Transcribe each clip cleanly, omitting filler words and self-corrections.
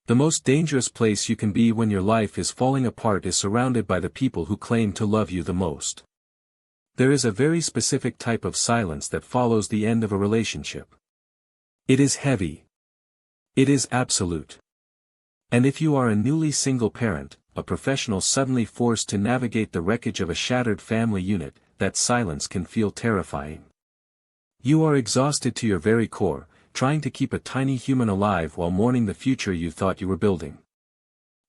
The most dangerous place you can be when your life is falling apart is surrounded by the people who claim to love you the most. There is a very specific type of silence that follows the end of a relationship. It is heavy. It is absolute. And if you are a newly single parent, a professional suddenly forced to navigate the wreckage of a shattered family unit, that silence can feel terrifying. You are exhausted to your very core, trying to keep a tiny human alive while mourning the future you thought you were building.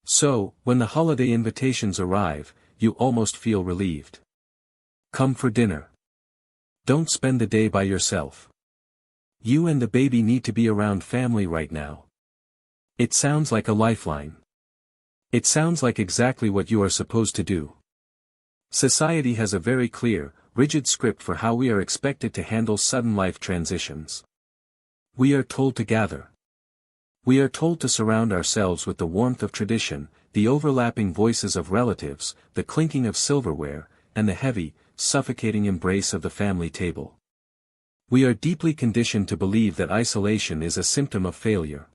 So, when the holiday invitations arrive, you almost feel relieved. Come for dinner. Don't spend the day by yourself. You and the baby need to be around family right now. It sounds like a lifeline. It sounds like exactly what you are supposed to do. Society has a very clear, rigid script for how we are expected to handle sudden life transitions. We are told to gather. We are told to surround ourselves with the warmth of tradition, the overlapping voices of relatives, the clinking of silverware, and the heavy, suffocating embrace of the family table. We are deeply conditioned to believe that isolation is a symptom of failure.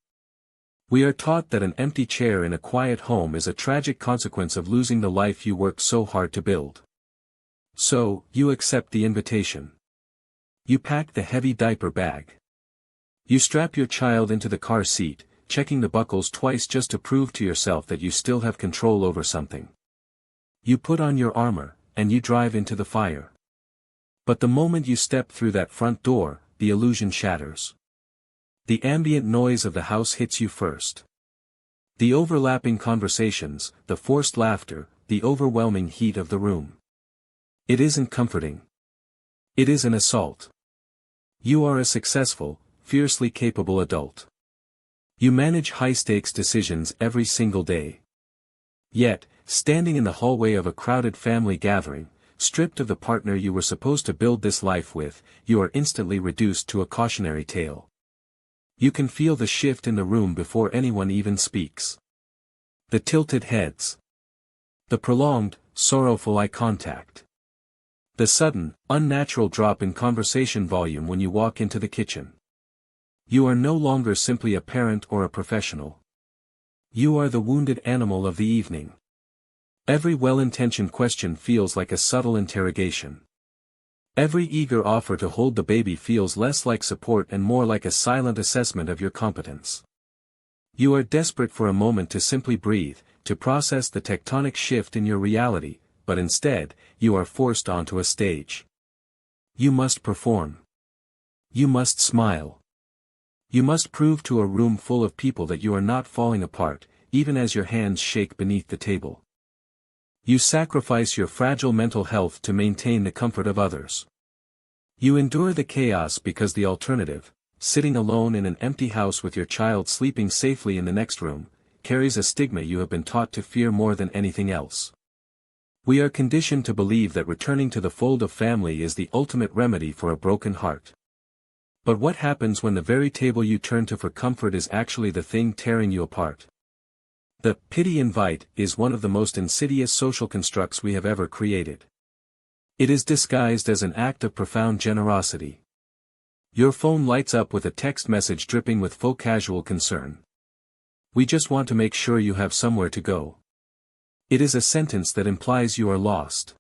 We are taught that an empty chair in a quiet home is a tragic consequence of losing the life you worked so hard to build. So, you accept the invitation. You pack the heavy diaper bag. You strap your child into the car seat, checking the buckles twice just to prove to yourself that you still have control over something. You put on your armor, and you drive into the fire. But the moment you step through that front door, the illusion shatters. The ambient noise of the house hits you first. The overlapping conversations, the forced laughter, the overwhelming heat of the room. It isn't comforting. It is an assault. You are a successful, fiercely capable adult. You manage high-stakes decisions every single day. Yet, standing in the hallway of a crowded family gathering, stripped of the partner you were supposed to build this life with, you are instantly reduced to a cautionary tale. You can feel the shift in the room before anyone even speaks. The tilted heads. The prolonged, sorrowful eye contact. The sudden, unnatural drop in conversation volume when you walk into the kitchen. You are no longer simply a parent or a professional. You are the wounded animal of the evening. Every well-intentioned question feels like a subtle interrogation. Every eager offer to hold the baby feels less like support and more like a silent assessment of your competence. You are desperate for a moment to simply breathe, to process the tectonic shift in your reality, but instead, you are forced onto a stage. You must perform. You must smile. You must prove to a room full of people that you are not falling apart, even as your hands shake beneath the table. You sacrifice your fragile mental health to maintain the comfort of others. You endure the chaos because the alternative, sitting alone in an empty house with your child sleeping safely in the next room, carries a stigma you have been taught to fear more than anything else. We are conditioned to believe that returning to the fold of family is the ultimate remedy for a broken heart. But what happens when the very table you turn to for comfort is actually the thing tearing you apart? The pity invite is one of the most insidious social constructs we have ever created. It is disguised as an act of profound generosity. Your phone lights up with a text message dripping with faux casual concern. We just want to make sure you have somewhere to go. It is a sentence that implies you are lost.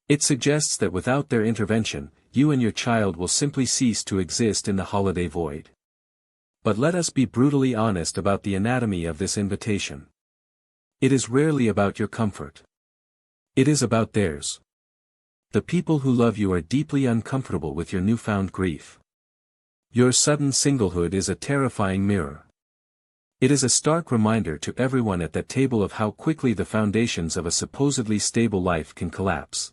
It suggests that without their intervention, you and your child will simply cease to exist in the holiday void. But let us be brutally honest about the anatomy of this invitation. It is rarely about your comfort. It is about theirs. The people who love you are deeply uncomfortable with your newfound grief. Your sudden singlehood is a terrifying mirror. It is a stark reminder to everyone at that table of how quickly the foundations of a supposedly stable life can collapse.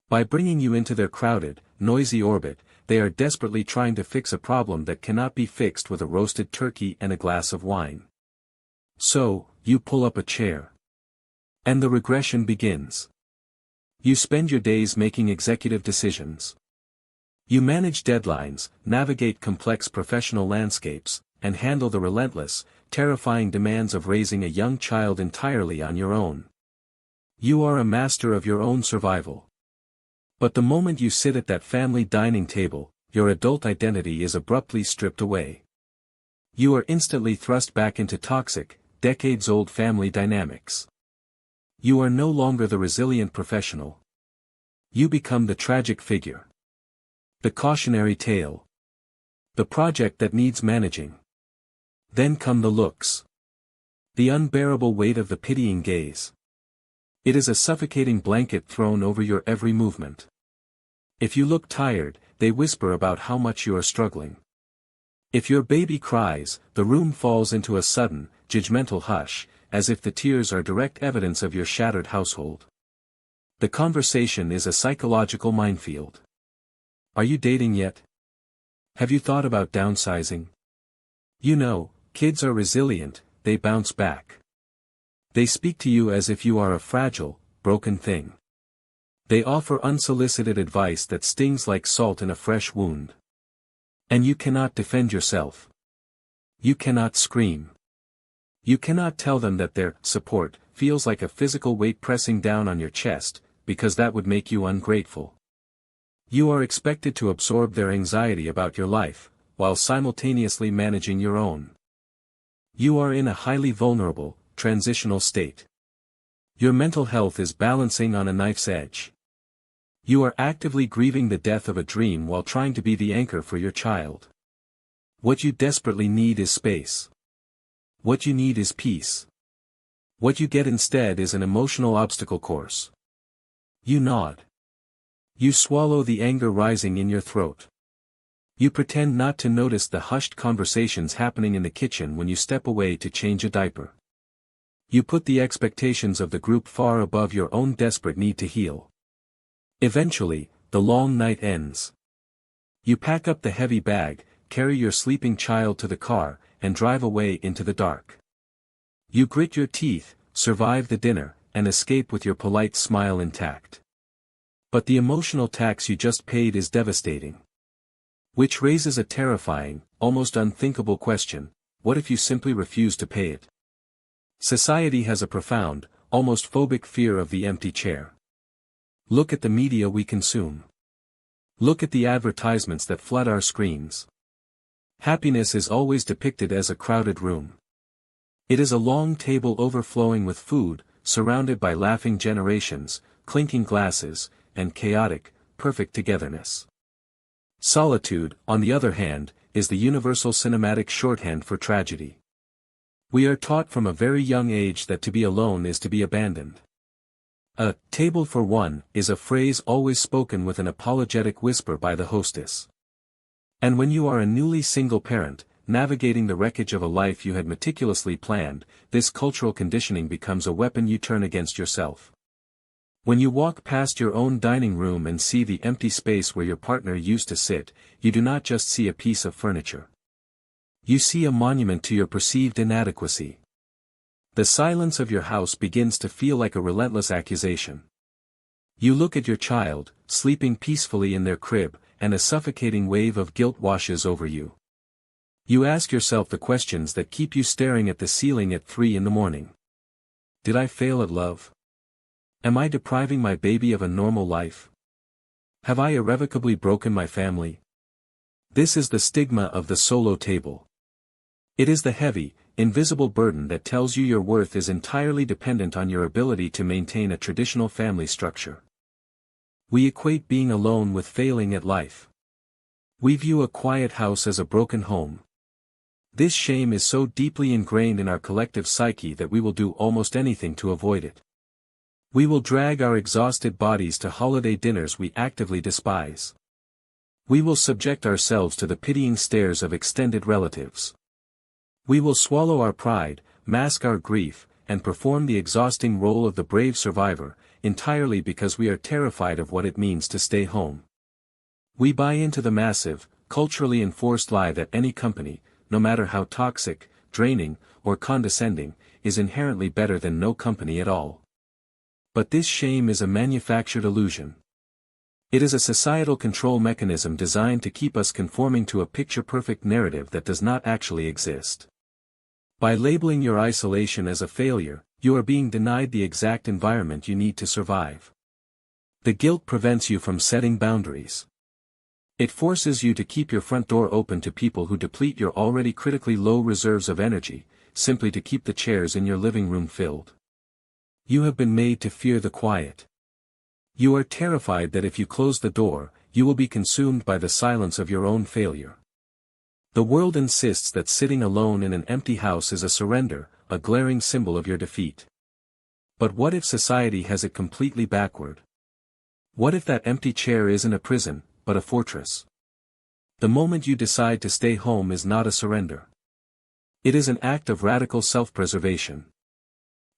By bringing you into their crowded, noisy orbit, they are desperately trying to fix a problem that cannot be fixed with a roasted turkey and a glass of wine. So, you pull up a chair. And the regression begins. You spend your days making executive decisions. You manage deadlines, navigate complex professional landscapes, and handle the relentless, terrifying demands of raising a young child entirely on your own. You are a master of your own survival. But the moment you sit at that family dining table, your adult identity is abruptly stripped away. You are instantly thrust back into toxic, decades-old family dynamics. You are no longer the resilient professional. You become the tragic figure. The cautionary tale. The project that needs managing. Then come the looks. The unbearable weight of the pitying gaze. It is a suffocating blanket thrown over your every movement. If you look tired, they whisper about how much you are struggling. If your baby cries, the room falls into a sudden, judgmental hush, as if the tears are direct evidence of your shattered household. The conversation is a psychological minefield. Are you dating yet? Have you thought about downsizing? You know, kids are resilient, they bounce back. They speak to you as if you are a fragile, broken thing. They offer unsolicited advice that stings like salt in a fresh wound. And you cannot defend yourself. You cannot scream. You cannot tell them that their support feels like a physical weight pressing down on your chest, because that would make you ungrateful. You are expected to absorb their anxiety about your life, while simultaneously managing your own. You are in a highly vulnerable, transitional state. Your mental health is balancing on a knife's edge. You are actively grieving the death of a dream while trying to be the anchor for your child. What you desperately need is space. What you need is peace. What you get instead is an emotional obstacle course. You nod. You swallow the anger rising in your throat. You pretend not to notice the hushed conversations happening in the kitchen when you step away to change a diaper. You put the expectations of the group far above your own desperate need to heal. Eventually, the long night ends. You pack up the heavy bag, carry your sleeping child to the car, and drive away into the dark. You grit your teeth, survive the dinner, and escape with your polite smile intact. But the emotional tax you just paid is devastating. Which raises a terrifying, almost unthinkable question: what if you simply refuse to pay it? Society has a profound, almost phobic fear of the empty chair. Look at the media we consume. Look at the advertisements that flood our screens. Happiness is always depicted as a crowded room. It is a long table overflowing with food, surrounded by laughing generations, clinking glasses, and chaotic, perfect togetherness. Solitude, on the other hand, is the universal cinematic shorthand for tragedy. We are taught from a very young age that to be alone is to be abandoned. A table for one is a phrase always spoken with an apologetic whisper by the hostess. And when you are a newly single parent, navigating the wreckage of a life you had meticulously planned, this cultural conditioning becomes a weapon you turn against yourself. When you walk past your own dining room and see the empty space where your partner used to sit, you do not just see a piece of furniture. You see a monument to your perceived inadequacy. The silence of your house begins to feel like a relentless accusation. You look at your child, sleeping peacefully in their crib, and a suffocating wave of guilt washes over you. You ask yourself the questions that keep you staring at the ceiling at 3 a.m. Did I fail at love? Am I depriving my baby of a normal life? Have I irrevocably broken my family? This is the stigma of the solo table. It is the heavy, invisible burden that tells you your worth is entirely dependent on your ability to maintain a traditional family structure. We equate being alone with failing at life. We view a quiet house as a broken home. This shame is so deeply ingrained in our collective psyche that we will do almost anything to avoid it. We will drag our exhausted bodies to holiday dinners we actively despise. We will subject ourselves to the pitying stares of extended relatives. We will swallow our pride, mask our grief, and perform the exhausting role of the brave survivor, entirely because we are terrified of what it means to stay home. We buy into the massive, culturally enforced lie that any company, no matter how toxic, draining, or condescending, is inherently better than no company at all. But this shame is a manufactured illusion. It is a societal control mechanism designed to keep us conforming to a picture-perfect narrative that does not actually exist. By labeling your isolation as a failure, you are being denied the exact environment you need to survive. The guilt prevents you from setting boundaries. It forces you to keep your front door open to people who deplete your already critically low reserves of energy, simply to keep the chairs in your living room filled. You have been made to fear the quiet. You are terrified that if you close the door, you will be consumed by the silence of your own failure. The world insists that sitting alone in an empty house is a surrender, a glaring symbol of your defeat. But what if society has it completely backward? What if that empty chair isn't a prison, but a fortress? The moment you decide to stay home is not a surrender. It is an act of radical self-preservation.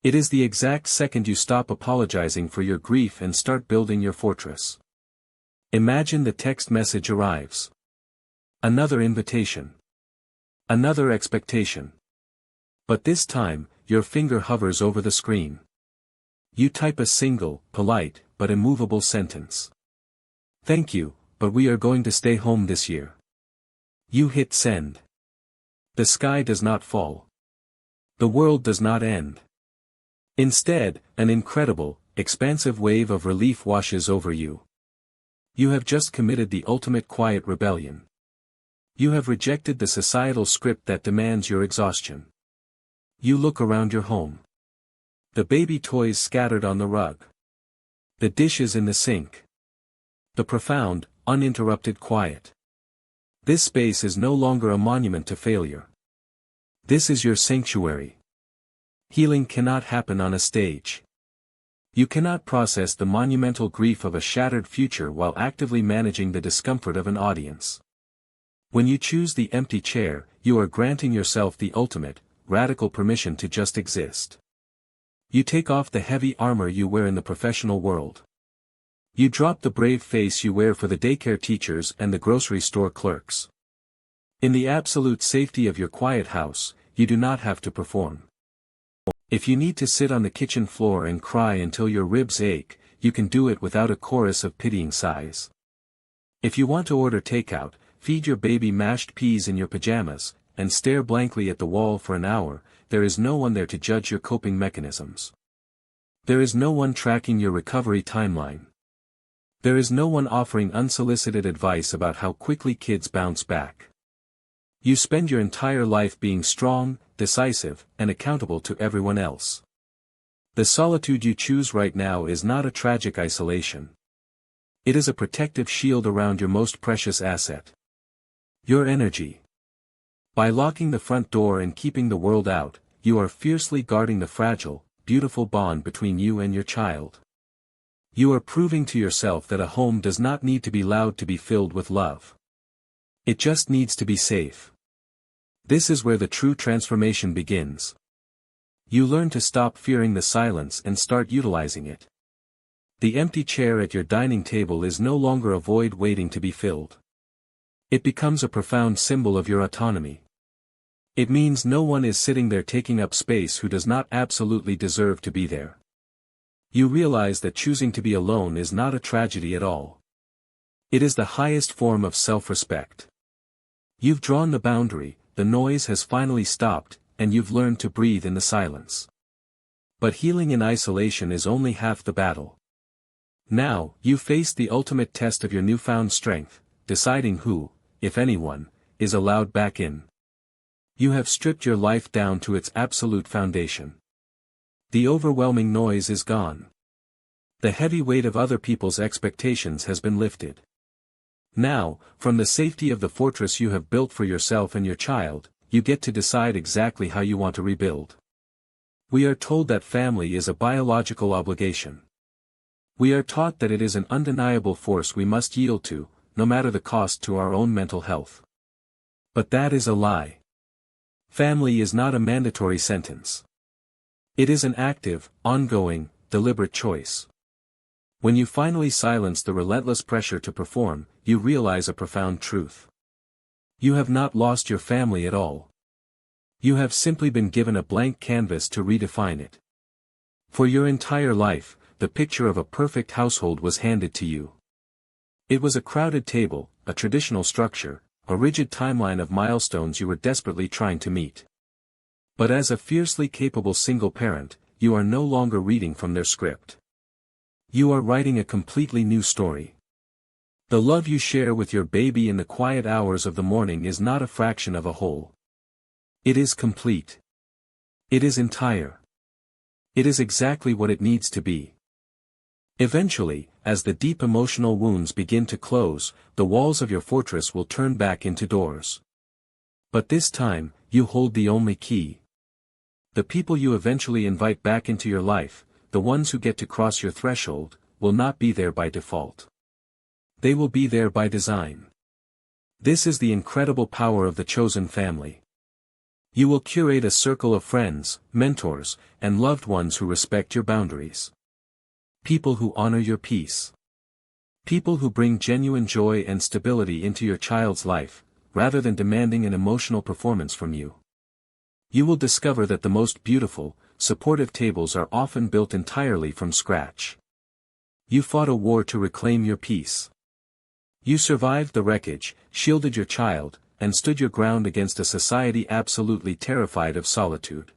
It is the exact second you stop apologizing for your grief and start building your fortress. Imagine the text message arrives. Another invitation. Another expectation. But this time, your finger hovers over the screen. You type a single, polite, but immovable sentence. "Thank you, but we are going to stay home this year." You hit send. The sky does not fall. The world does not end. Instead, an incredible, expansive wave of relief washes over you. You have just committed the ultimate quiet rebellion. You have rejected the societal script that demands your exhaustion. You look around your home. The baby toys scattered on the rug. The dishes in the sink. The profound, uninterrupted quiet. This space is no longer a monument to failure. This is your sanctuary. Healing cannot happen on a stage. You cannot process the monumental grief of a shattered future while actively managing the discomfort of an audience. When you choose the empty chair, you are granting yourself the ultimate, radical permission to just exist. You take off the heavy armor you wear in the professional world. You drop the brave face you wear for the daycare teachers and the grocery store clerks. In the absolute safety of your quiet house, you do not have to perform. If you need to sit on the kitchen floor and cry until your ribs ache, you can do it without a chorus of pitying sighs. If you want to order takeout, feed your baby mashed peas in your pajamas, and stare blankly at the wall for an hour, there is no one there to judge your coping mechanisms. There is no one tracking your recovery timeline. There is no one offering unsolicited advice about how quickly kids bounce back. You spend your entire life being strong, decisive, and accountable to everyone else. The solitude you choose right now is not a tragic isolation. It is a protective shield around your most precious asset. Your energy. By locking the front door and keeping the world out, you are fiercely guarding the fragile, beautiful bond between you and your child. You are proving to yourself that a home does not need to be loud to be filled with love. It just needs to be safe. This is where the true transformation begins. You learn to stop fearing the silence and start utilizing it. The empty chair at your dining table is no longer a void waiting to be filled. It becomes a profound symbol of your autonomy. It means no one is sitting there taking up space who does not absolutely deserve to be there. You realize that choosing to be alone is not a tragedy at all. It is the highest form of self-respect. You've drawn the boundary, the noise has finally stopped, and you've learned to breathe in the silence. But healing in isolation is only half the battle. Now, you face the ultimate test of your newfound strength, deciding who, if anyone, is allowed back in. You have stripped your life down to its absolute foundation. The overwhelming noise is gone. The heavy weight of other people's expectations has been lifted. Now, from the safety of the fortress you have built for yourself and your child, you get to decide exactly how you want to rebuild. We are told that family is a biological obligation. We are taught that it is an undeniable force we must yield to, no matter the cost to our own mental health. But that is a lie. Family is not a mandatory sentence. It is an active, ongoing, deliberate choice. When you finally silence the relentless pressure to perform, you realize a profound truth. You have not lost your family at all. You have simply been given a blank canvas to redefine it. For your entire life, the picture of a perfect household was handed to you. It was a crowded table, a traditional structure, a rigid timeline of milestones you were desperately trying to meet. But as a fiercely capable single parent, you are no longer reading from their script. You are writing a completely new story. The love you share with your baby in the quiet hours of the morning is not a fraction of a whole. It is complete. It is entire. It is exactly what it needs to be. Eventually, as the deep emotional wounds begin to close, the walls of your fortress will turn back into doors. But this time, you hold the only key. The people you eventually invite back into your life, the ones who get to cross your threshold, will not be there by default. They will be there by design. This is the incredible power of the chosen family. You will curate a circle of friends, mentors, and loved ones who respect your boundaries. People who honor your peace. People who bring genuine joy and stability into your child's life, rather than demanding an emotional performance from you. You will discover that the most beautiful, supportive tables are often built entirely from scratch. You fought a war to reclaim your peace. You survived the wreckage, shielded your child, and stood your ground against a society absolutely terrified of solitude.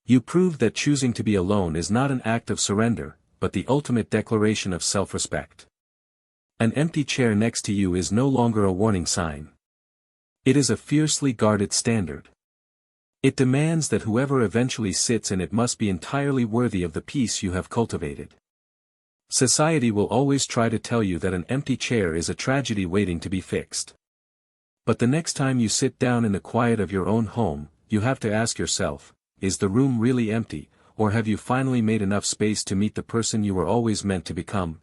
You proved that choosing to be alone is not an act of surrender, but the ultimate declaration of self-respect. An empty chair next to you is no longer a warning sign. It is a fiercely guarded standard. It demands that whoever eventually sits in it must be entirely worthy of the peace you have cultivated. Society will always try to tell you that an empty chair is a tragedy waiting to be fixed. But the next time you sit down in the quiet of your own home, you have to ask yourself, is the room really empty, or have you finally made enough space to meet the person you were always meant to become?